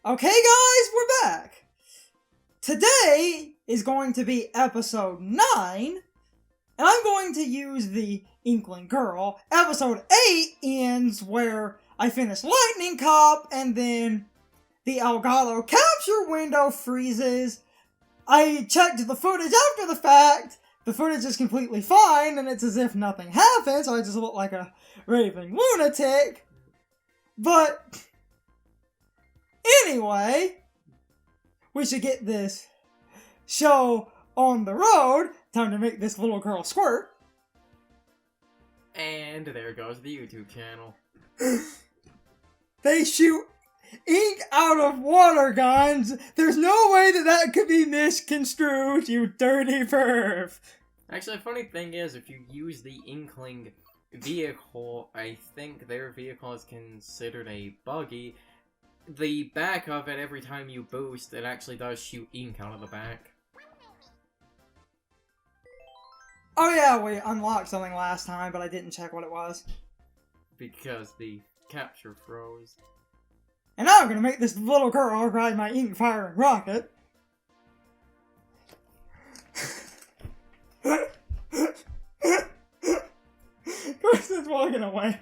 Okay guys, we're back! Today is going to be episode 9, and I'm going to use the Inkling Girl. Episode 8 ends where I finish Lightning Cop, and then the Elgato capture window freezes. I checked the footage after the fact. The footage is completely fine, and it's as if nothing happened, so I just look like a raving lunatic. But anyway, we should get this show on the road. Time to make this little girl squirt. And there goes the YouTube channel. They shoot ink out of water guns. There's no way that could be misconstrued, you dirty perv. Actually, the funny thing is, if you use the Inkling vehicle, I think their vehicle is considered a buggy. The back of it, every time you boost, it actually does shoot ink out of the back. Oh yeah, we unlocked something last time, but I didn't check what it was. Because the capture froze. And now I'm gonna make this little girl ride my ink-firing rocket. Kristen's walking away.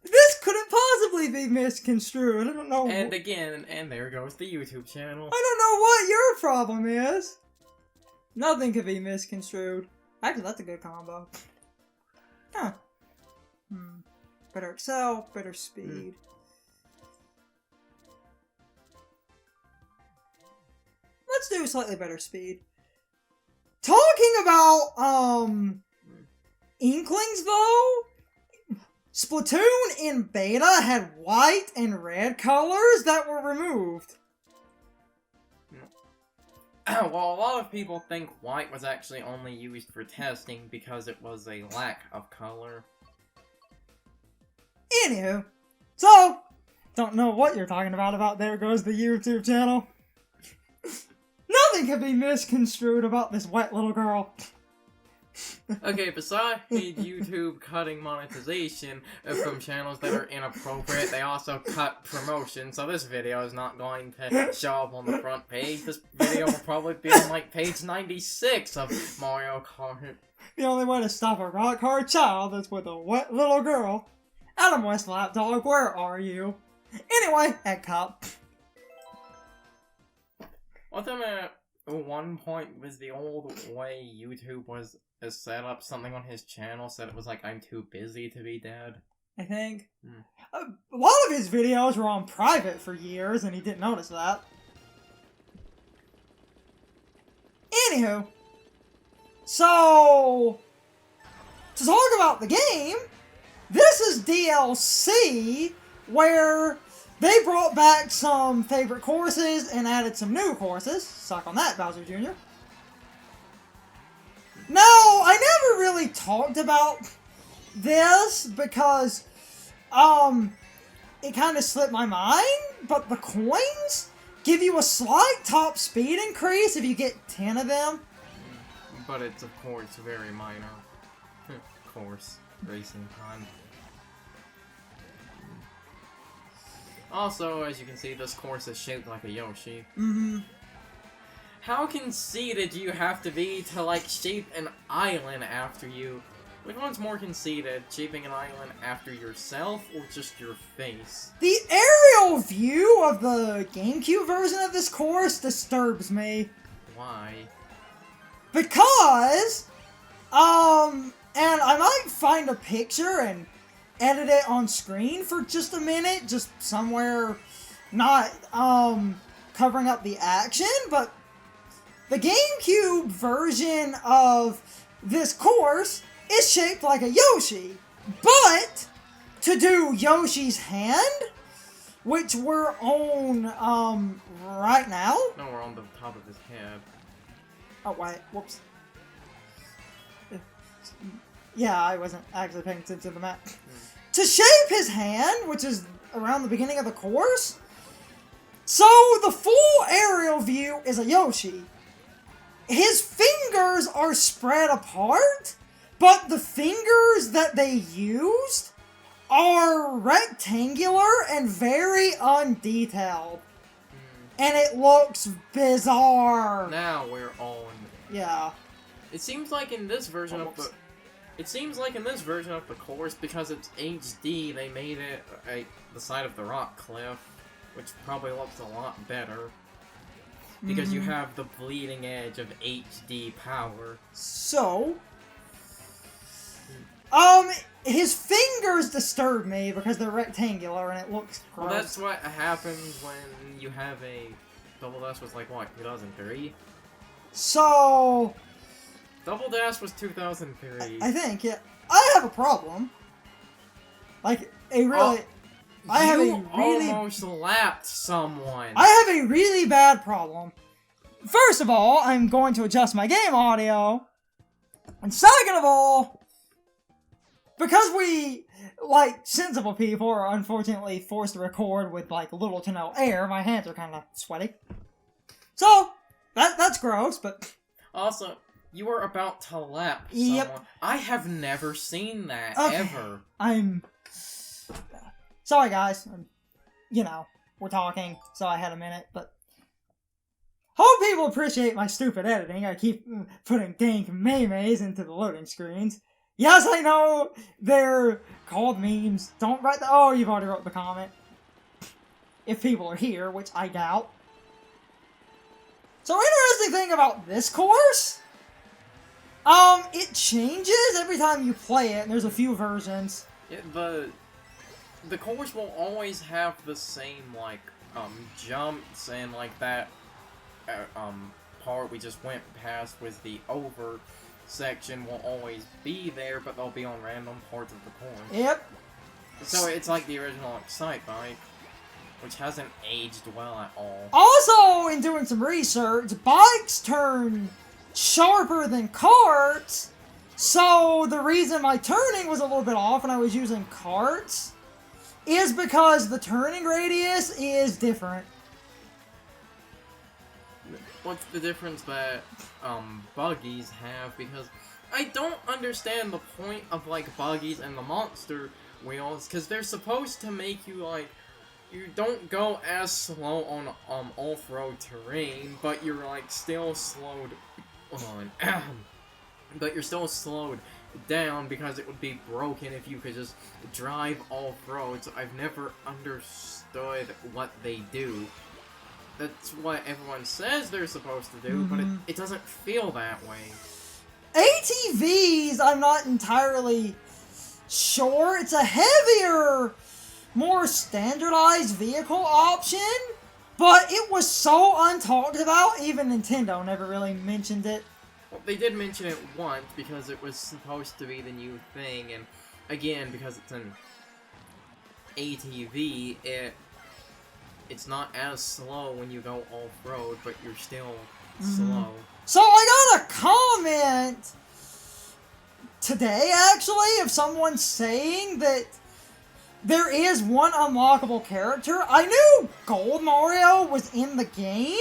This couldn't possibly be misconstrued. I don't know. And again, and there goes the YouTube channel. I don't know what your problem is. Nothing could be misconstrued. Actually, that's a good combo. Huh. Better excel, better speed. Let's do slightly better speed. Talking about, Inklings, though, Splatoon in beta had white and red colors that were removed. Well, a lot of people think white was actually only used for testing because it was a lack of color. Anywho, so, don't know what you're talking about there goes the YouTube channel. Nothing can be misconstrued about this wet little girl. Okay, besides YouTube cutting monetization from channels that are inappropriate, they also cut promotion, so this video is not going to show up on the front page. This video will probably be on, like, page 96 of Mario Kart. The only way to stop a rock-hard child is with a wet little girl. Adam West Lapdog, where are you? Anyway, Egg Cop. What at one point was the old way YouTube was set up, something on his channel said it was like, I'm too busy to be dead. I think. A lot of his videos were on private for years, and he didn't notice that. Anywho. So, to talk about the game, this is DLC, where they brought back some favorite courses and added some new courses. Suck on that, Bowser Jr. Now, I never really talked about this because, it kind of slipped my mind, but the coins give you a slight top speed increase if you get 10 of them. But it's, of course, very minor. Course. Racing time. Also, as you can see, this course is shaped like a Yoshi. How conceited do you have to be to, like, shape an island after you? Which one's more conceited, shaping an island after yourself or just your face? The aerial view of the GameCube version of this course disturbs me. Why? Because, and I might find a picture and edit it on screen for just a minute, just somewhere not, covering up the action, but the GameCube version of this course is shaped like a Yoshi, but to do Yoshi's hand, which we're on, right now. No, we're on the top of his head. Oh, wait, whoops. Yeah, I wasn't actually paying attention to the map. To shape his hand, which is around the beginning of the course, so the full aerial view is a Yoshi. His fingers are spread apart, but the fingers that they used are rectangular and very undetailed. And it looks bizarre. Now we're on. Yeah. It seems like in this version of the... It seems like in this version of the course, because it's HD, they made it the side of the rock cliff, which probably looks a lot better. Because you have the bleeding edge of HD power. So... his fingers disturb me because they're rectangular and it looks gross. Well, that's what happens when you have a... Double Dash was like, what, 2003? So... Double Dash was 2003. I think, yeah. I have a problem. Like, a really... I have a really... almost lapped someone. I have a really bad problem. First of all, I'm going to adjust my game audio. And second of all... Because we, like, sensible people are unfortunately forced to record with, like, little to no air, my hands are kind of sweaty. So, that's gross, but... Also, you were about to lap Yep. someone. I have never seen that, ever. I'm... Sorry, guys. You know, we're talking, so I had a minute, but... Hope people appreciate my stupid editing. I keep putting dank memes into the loading screens. Yes, I know they're called memes. Don't write the... Oh, you've already wrote the comment. If people are here, which I doubt. So, interesting thing about this course... it changes every time you play it, and there's a few versions. Yeah, the course will always have the same, like, jumps and, like, that, part we just went past with the over... section will always be there, but they'll be on random parts of the course. Yep. So it's like the original Excite Bike, which hasn't aged well at all. Also, in doing some research, bikes turn sharper than carts, so the reason my turning was a little bit off when I was using carts is because the turning radius is different. What's the difference that buggies have? Because I don't understand the point of like buggies and the monster wheels, because they're supposed to make you like, you don't go as slow on off-road terrain, but you're like still slowed on. But you're still slowed down because it would be broken if you could just drive off-road. So I've never understood what they do. That's what everyone says they're supposed to do, but it doesn't feel that way. ATVs, I'm not entirely sure. It's a heavier, more standardized vehicle option, but it was so untalked about, even Nintendo never really mentioned it. Well, they did mention it once because it was supposed to be the new thing, and again, because it's an ATV, it's not as slow when you go off-road, but you're still slow. So I got a comment today, actually, of someone saying that there is one unlockable character. I knew Gold Mario was in the game,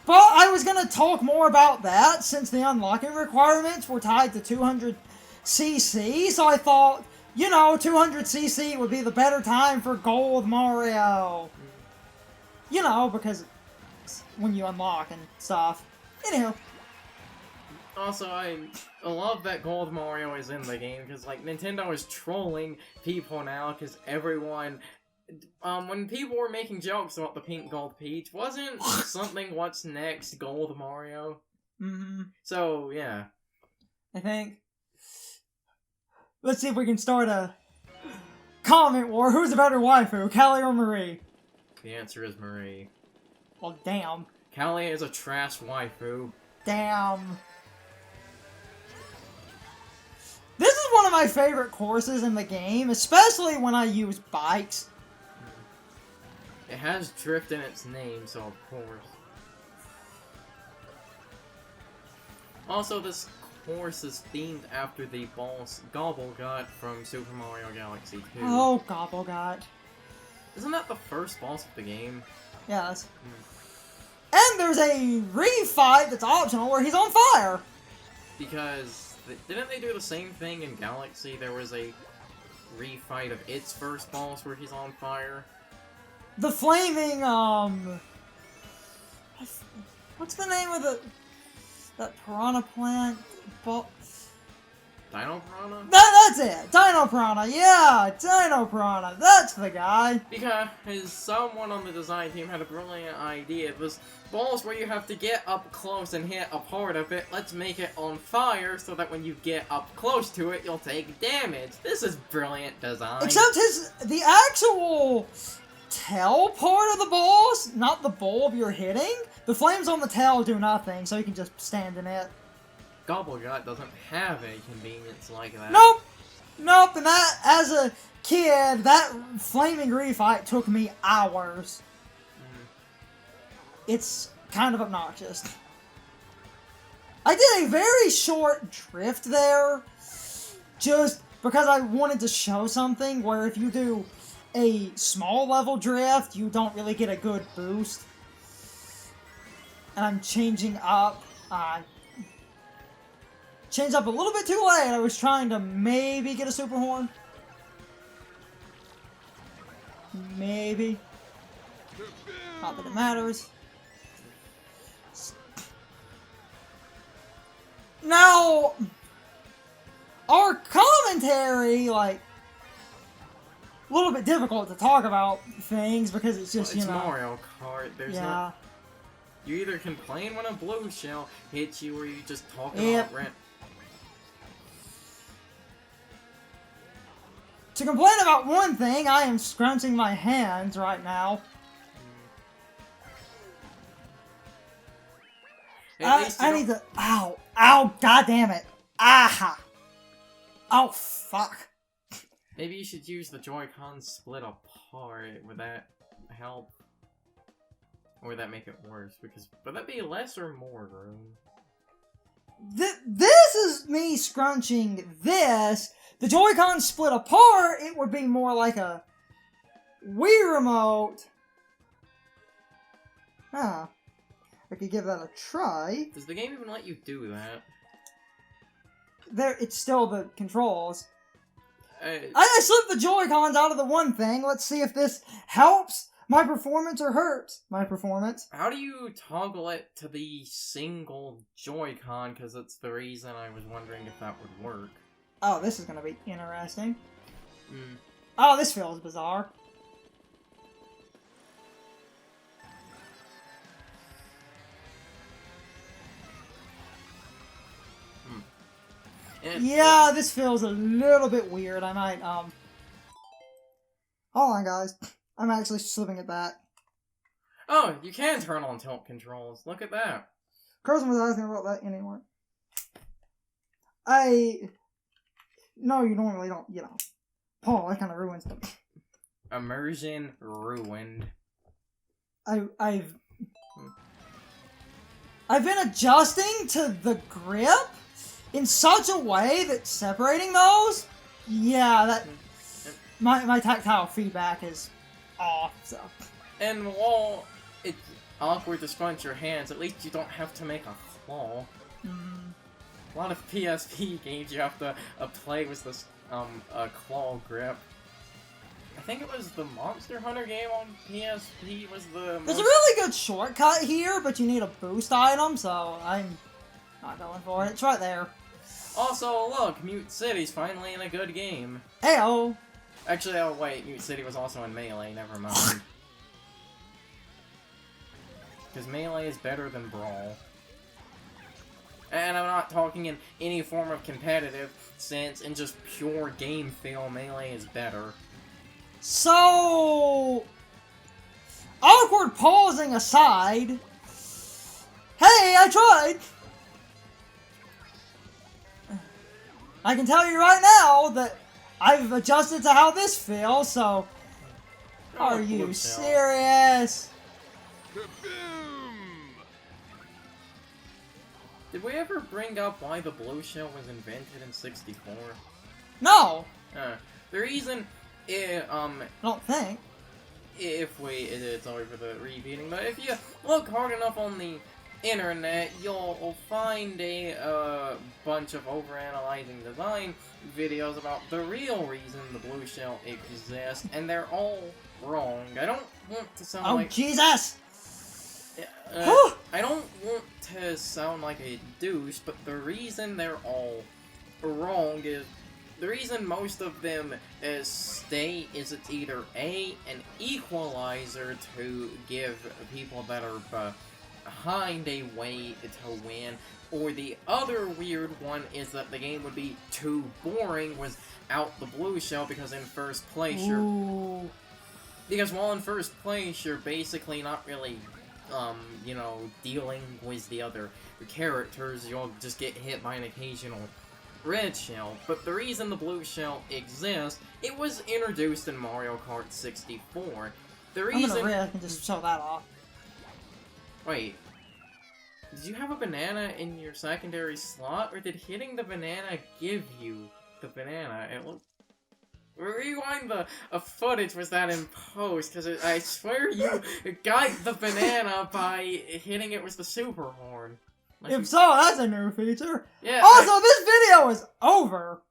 but I was going to talk more about that since the unlocking requirements were tied to 200cc, so I thought, you know, 200cc would be the better time for Gold Mario. You know, because it's when you unlock and stuff. Anywho. Also, I love that Gold Mario is in the game, because, like, Nintendo is trolling people now, because everyone... when people were making jokes about the Pink Gold Peach, wasn't something What's Next Gold Mario? So, yeah. I think... Let's see if we can start a comment war. Who's a better waifu, Callie or Marie? The answer is Marie. Well, damn. Callie is a trash waifu. Damn. This is one of my favorite courses in the game, especially when I use bikes. It has drift in its name, so of course. Also, this course is themed after the boss Gobblegut from Super Mario Galaxy 2. Oh, Gobblegut. Isn't that the first boss of the game? Yes. And there's a refight that's optional where he's on fire. Because, didn't they do the same thing in Galaxy? There was a refight of its first boss where he's on fire. The flaming, what's the name of that piranha plant? Dino Piranha? That's it! Dino Piranha, yeah! Dino Piranha, that's the guy! Because someone on the design team had a brilliant idea. This boss where you have to get up close and hit a part of it, let's make it on fire so that when you get up close to it, you'll take damage. This is brilliant design. Except the actual tail part of the boss, not the bulb you're hitting, the flames on the tail do nothing, so you can just stand in it. Gobblegut doesn't have a convenience like that. Nope! Nope, and that, as a kid, that flaming refight took me hours. It's kind of obnoxious. I did a very short drift there, just because I wanted to show something where if you do a small level drift, you don't really get a good boost. And I'm changing up, changed up a little bit too late. I was trying to maybe get a super horn. Maybe. Not that it matters. Now, our commentary, like, a little bit difficult to talk about things because it's just, well, you know. It's Mario Kart. There's no. You either complain when a blue shell hits you or you just talk about rent. To complain about one thing, I am scrunching my hands right now. I need to. Ow! Ow! God damn it! Aha! Oh fuck! Maybe you should use the Joy-Con split apart. Would that help? Or would that make it worse? Because would that be less or more room? This is me scrunching this. The Joy-Con split apart, it would be more like a Wii remote. Huh. I could give that a try. Does the game even let you do that? There, it's still the controls. I slipped the Joy-Cons out of the one thing. Let's see if this helps my performance or hurts my performance. How do you toggle it to the single Joy-Con? Because that's the reason I was wondering if that would work. Oh, this is going to be interesting. Oh, this feels bizarre. Yeah, this feels a little bit weird. I might, Hold on, guys. I'm actually slipping it back. Oh, you can turn on tilt controls. Look at that. Carson was asking about that anymore. No, you normally don't, you know. Paul, that kind of ruins them. Immersion ruined. I've been adjusting to the grip in such a way that separating those, yeah, that my tactile feedback is off, so. And while it's awkward to scrunch your hands, at least you don't have to make a claw. A lot of PSP games you have to play with this claw grip. I think it was the Monster Hunter game on PSP was the There's a really good shortcut here, but you need a boost item, so I'm not going for it. It's right there. Also, look, Mute City's finally in a good game. Heyo! Actually, oh wait, Mute City was also in Melee, never mind. Because Melee is better than Brawl. And I'm not talking in any form of competitive sense, in just pure game feel, Melee is better. So, awkward pausing aside, hey, I tried! I can tell you right now that I've adjusted to how this feels, so... Are you serious? Did we ever bring up why the blue shell was invented in 64? No! The reason, I don't think. it's sorry for the repeating, but if you look hard enough on the internet, you'll find a bunch of overanalyzing design videos about the real reason the blue shell exists, and they're all wrong. I don't want to sound like... Oh, Jesus! I don't want to sound like a douche, but the reason they're all wrong is... The reason most of them state is it's either A, an equalizer to give people that are behind a way to win, or the other weird one is that the game would be too boring without the blue shell, because in first place because while in first place you're basically not really you know, dealing with the other characters, you'll just get hit by an occasional red shell. But the reason the blue shell exists, it was introduced in Mario Kart 64. The reason... I can just show that off. Wait. Did you have a banana in your secondary slot, or did hitting the banana give you the banana? It looked... Rewind the footage, was that in post, because I swear you got the banana by hitting it with the super horn. If so, that's a new feature. Yeah. Also, this video is over.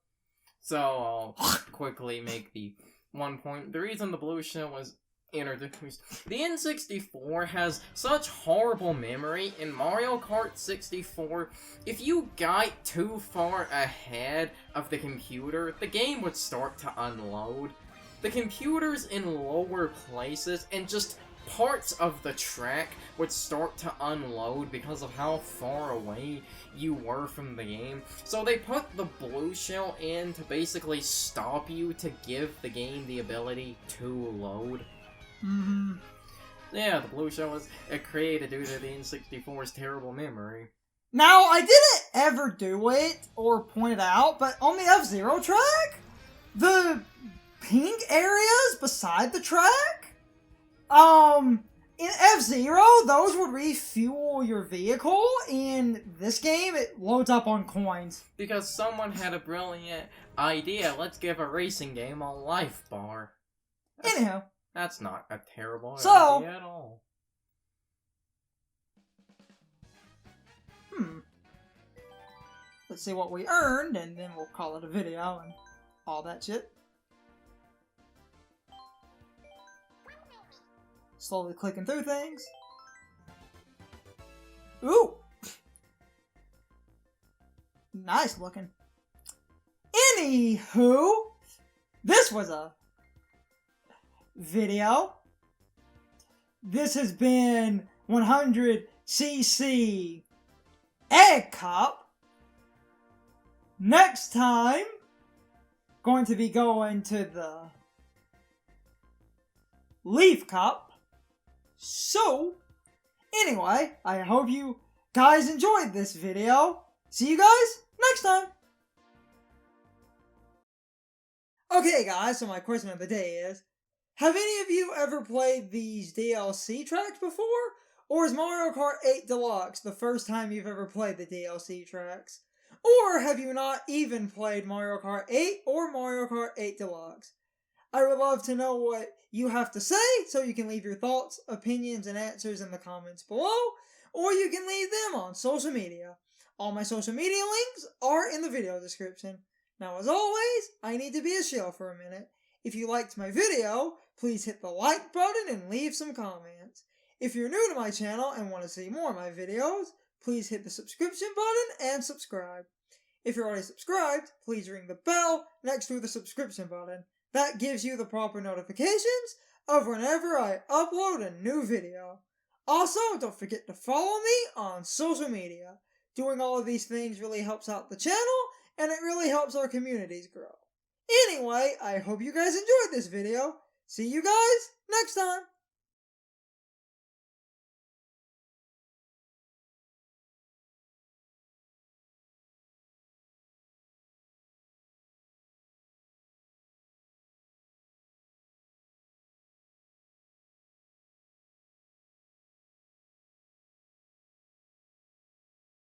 So, I'll quickly make the one point. The reason the blue shell was introduced. The N64 has such horrible memory. In Mario Kart 64, if you got too far ahead of the computer, the game would start to unload. The computers in lower places and just parts of the track would start to unload because of how far away you were from the game. So they put the blue shell in to basically stop you, to give the game the ability to load. Yeah, the blue shell was created due to the N64's terrible memory. Now, I didn't ever do it or point it out, but on the F-Zero track, the pink areas beside the track, in F-Zero, those would refuel your vehicle. In this game, it loads up on coins. Because someone had a brilliant idea. Let's give a racing game a life bar. Anyhow. That's not a terrible idea at all. Let's see what we earned, and then we'll call it a video and all that shit. Slowly clicking through things. Ooh! Nice looking. Anywho, this was a video. This has been 100cc Egg Cup. Next time, going to be going to the Leaf Cup. So, anyway, I hope you guys enjoyed this video. See you guys next time. Okay guys, so my question of the day is, have any of you ever played these DLC tracks before? Or is Mario Kart 8 Deluxe the first time you've ever played the DLC tracks? Or have you not even played Mario Kart 8 or Mario Kart 8 Deluxe? I would love to know what you have to say, so you can leave your thoughts, opinions, and answers in the comments below, or you can leave them on social media. All my social media links are in the video description. Now, as always, I need to be a shill for a minute. If you liked my video, please hit the like button and leave some comments. If you're new to my channel and want to see more of my videos, please hit the subscription button and subscribe. If you're already subscribed, please ring the bell next to the subscription button. That gives you the proper notifications of whenever I upload a new video. Also, don't forget to follow me on social media. Doing all of these things really helps out the channel, and it really helps our communities grow. Anyway, I hope you guys enjoyed this video. See you guys next time.